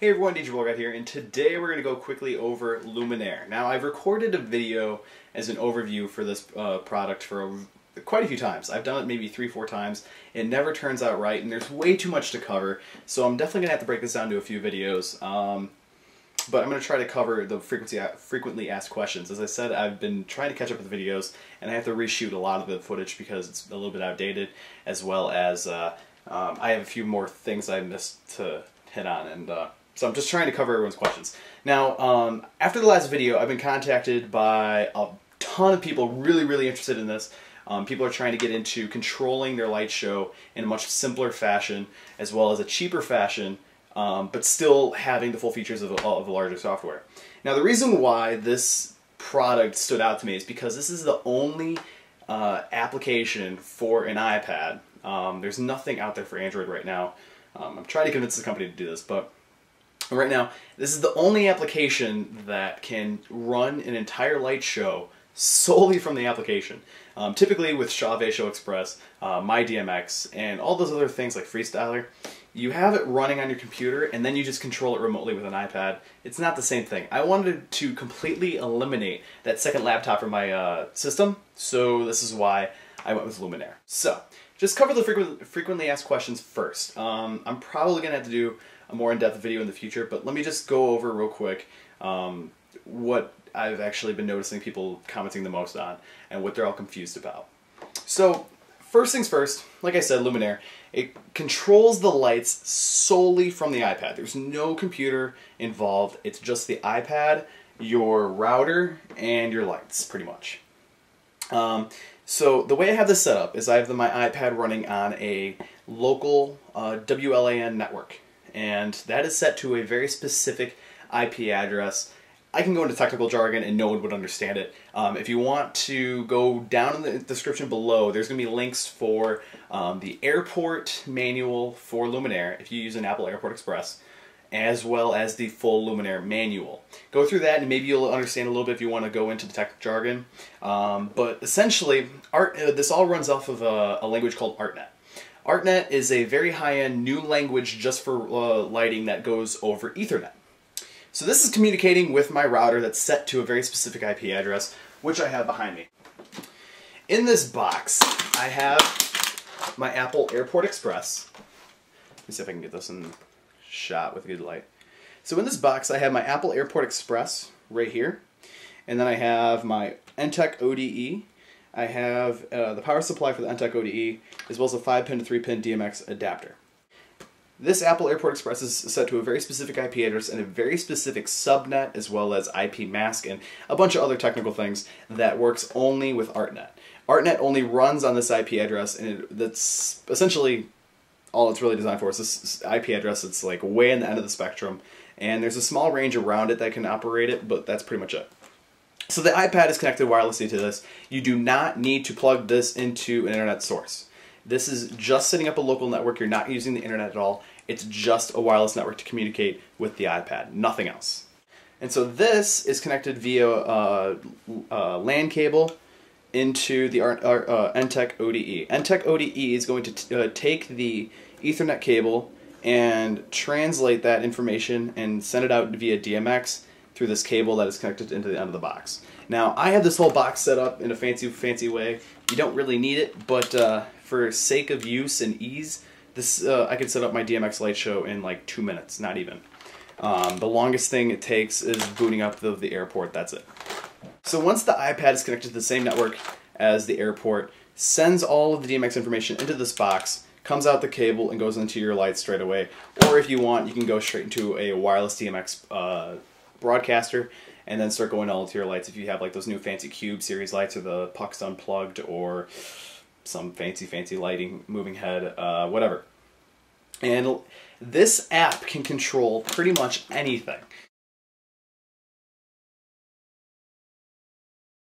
Hey everyone, RRollergod here, and today we're going to go quickly over Luminair. Now, I've recorded a video as an overview for this product for quite a few times. I've done it maybe 3-4 times. It never turns out right, and there's way too much to cover, so I'm definitely going to have to break this down to a few videos. But I'm going to try to cover the frequently asked questions. As I said, I've been trying to catch up with the videos, and I have to reshoot a lot of the footage because it's a little bit outdated, as well as I have a few more things I missed to hit on, and so I'm just trying to cover everyone's questions. Now, after the last video, I've been contacted by a ton of people really interested in this. People are trying to get into controlling their light show in a much simpler fashion, as well as a cheaper fashion, but still having the full features of a larger software. Now, the reason why this product stood out to me is because this is the only application for an iPad. There's nothing out there for Android right now. I'm trying to convince the company to do this, but right now, this is the only application that can run an entire light show solely from the application. Typically with Shave Show Express, MyDMX, and all those other things like Freestyler, you have it running on your computer and then you just control it remotely with an iPad. It's not the same thing. I wanted to completely eliminate that second laptop from my system, so this is why I went with Luminair. So, just cover the frequently asked questions first. I'm probably going to have to do a more in-depth video in the future, but let me just go over real quick what I've actually been noticing people commenting the most on and what they're all confused about. So, first things first, like I said, Luminair, it controls the lights solely from the iPad. There's no computer involved. It's just the iPad, your router, and your lights, pretty much. So the way I have this set up is I have my iPad running on a local WLAN network, and that is set to a very specific IP address. I can go into technical jargon and no one would understand it. If you want to go down in the description below, there's going to be links for the airport manual for Luminair if you use an Apple Airport Express, as well as the full Luminair manual. Go through that and maybe you'll understand a little bit if you want to go into the tech jargon. But essentially, this all runs off of a language called ArtNet. ArtNet is a very high-end new language just for lighting that goes over Ethernet. So this is communicating with my router that's set to a very specific IP address, which I have behind me. In this box, I have my Apple Airport Express. Let me see if I can get this in shot with good light. So in this box, I have my Apple Airport Express right here, and then I have my Indepth ODE. I have the power supply for the Indepth ODE, as well as a 5-pin to 3-pin DMX adapter. This Apple Airport Express is set to a very specific IP address and a very specific subnet, as well as IP mask and a bunch of other technical things that works only with ArtNet. ArtNet only runs on this IP address, and that's essentially all it's really designed for. Is this IP address that's like way in the end of the spectrum, and there's a small range around it that can operate it, but that's pretty much it. So the iPad is connected wirelessly to this. You do not need to plug this into an internet source. This is just setting up a local network. You're not using the internet at all. It's just a wireless network to communicate with the iPad, nothing else. And so this is connected via LAN cable into the Indepth ODE. Indepth ODE is going to take the Ethernet cable and translate that information and send it out via DMX through this cable that is connected into the end of the box. Now, I have this whole box set up in a fancy way. You don't really need it, but for sake of use and ease, this I can set up my DMX light show in like 2 minutes, not even. The longest thing it takes is booting up the airport, that's it. So once the iPad is connected to the same network as the airport, sends all of the DMX information into this box, comes out the cable and goes into your lights straight away. Or if you want, you can go straight into a wireless DMX broadcaster and then start going all into your lights if you have like those new fancy Cube series lights or the Pucks Unplugged or some fancy lighting, moving head, whatever. And this app can control pretty much anything.